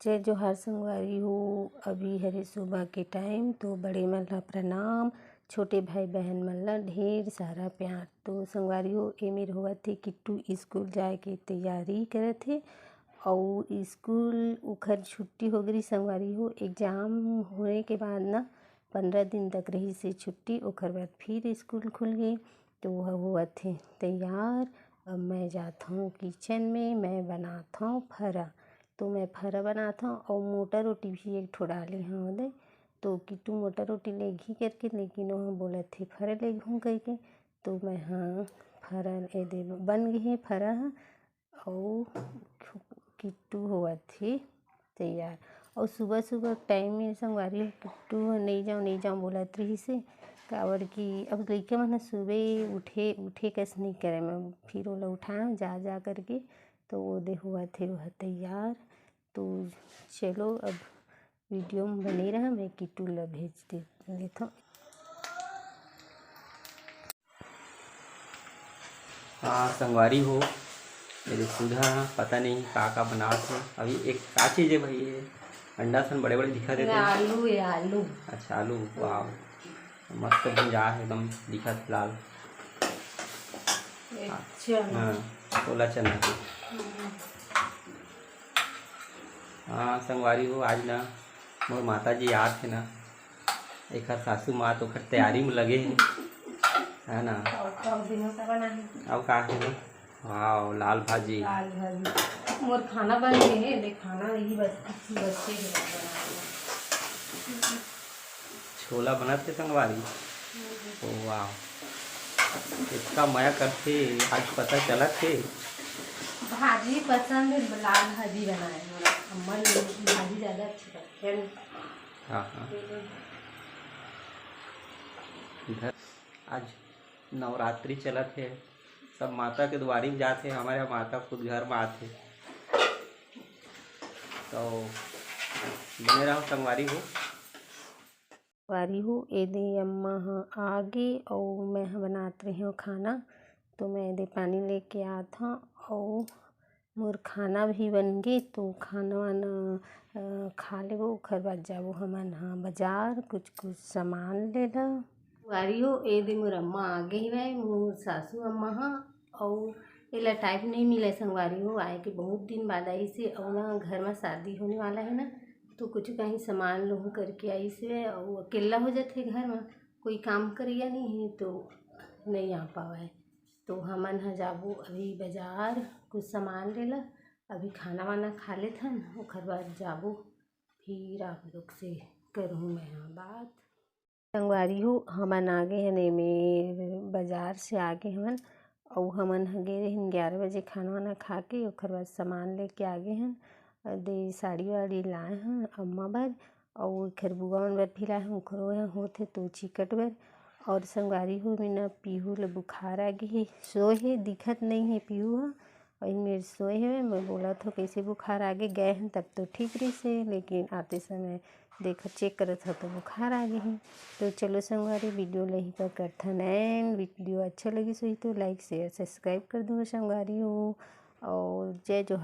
जय जोहार संगवारी हो। अभी हरे सुबह के टाइम तो बड़े मन ला प्रणाम, छोटे भाई बहन मन ला ढेर सारा प्यार। तो संगवारी हो ए मेर होवत हे किट्टू स्कूल जाए के तैयारी करत हे और स्कूल उखर छुट्टी हो गई संगवारी हो। एग्जाम होने के बाद ना 15 दिन तक रही से छुट्टी, ओकर बाद फिर स्कूल खुल गई। तो वह होवत हे तैयार। अब मैं जात हूँ किचन में, मैं बनात हूँ फरा। तो मैं फरा बनाता हूँ और मोटा रोटी भी एक ठो डाली हूँ दे। तो किट्टू मोटा रोटी लेगी करके, लेकिन वह बोलत थे फरा ले घूँ करके। तो मैं हाँ फरा ए दे बन गई है फरा और किट्टू हुआ थी तैयार। और सुबह सुबह टाइम में संगवारी किट्टू नहीं जाऊँ बोलत रही से काबर कि अब लइका मन सुबह उठे कस नहीं करे। मैं फिर ओला उठाऊँ जा करके। तो वो दे हुआ थे वह तैयार। तो चलो अब वीडियो में बने रहा, मैं किट्टू ला भेज देता हूँ। हाँ संगवारी हो, मेरे सुधा पता नहीं का बना थे। अभी एक का चीज़ है भाई, ये अंडा सन बड़े बड़े दिखा देते। आलू है आलू। अच्छा आलू, वाह मस्त भुंजा है एकदम दिखत लाल। हाँ छोला चना। हाँ संगवारी हो, आज ना मोर माता जी याद थे ना, एक सासू माँ तो खर तैयारी में लगे है ना। अब का है ना, वाह लाल भाजी। मोर खाना बन गए है, देख खाना यही बच्चे छोला बनते संगवारी। ओ वाह, इसका मया करते आज पता चला थे। भाजी पसंद है, लाल भाजी बनाए अम्मा भाजी ज़्यादा अच्छी लगती है। हाँ हाँ, इधर आज नवरात्रि चला थे, सब माता के द्वारी में जाते। हमारे यहाँ माता खुद घर में आते। तो बने रहो संगवारी हो। ए दे अम्मा हाँ आगे और मैं बनात रही हूँ खाना। तो मैं दे पानी लेके आत हूँ और मोर खाना भी बन गई। तो खाना वाना खा लेबो, ओखर बाद जाबो हमन हाँ बाजार कुछ सामान ले ला। वारी हो ए दे मोर अम्मा आ गई है, मोर सासू अम्मा हाँ। और एला टाइम नहीं मिला संगवारी हो, आए के बहुत दिन बाद आई से। और ना घर में शादी होने वाला है ना, तो कुछ कहीं सामान लूँ करके आई से। और अकेला हो जाते घर में, कोई काम करिया नहीं है तो नहीं आ पावा। तो हमन ह जाबो अभी बाजार कुछ सामान ले ला। अभी खाना वाना खा लेत हन, ओखर बाद जाबो फिर आप लोग से करूँ मैं हाँ बात। संगवारी हो हमन आ गए हन एमे बाजार से आ गए हमन। और हमन गए हन 11 बजे खाना वाना खा के, ओखर बाद सामान लेके आ गए हन। दे साड़ी वाड़ी लाए हैं अम्मा बर और खरबूआ मन बर भी लाए हैं, ओखरो यहाँ होते तो चिकट बर। और संगवारी हो मेरा पीहू ले बुखार आ गई है, सोए है दिखत नहीं है पीहू हा। और मेरे सोए है, मैं बोला था कैसे बुखार आगे गए हैं तब तो ठीक रही से, लेकिन आते समय देखा चेक करा था तो बुखार आ गई है। तो चलो संगवारी वीडियो लही पर करथा नैन। वीडियो अच्छा लगी सही तो लाइक शेयर सब्सक्राइब कर दो संगवारी हो। और जय जोहार।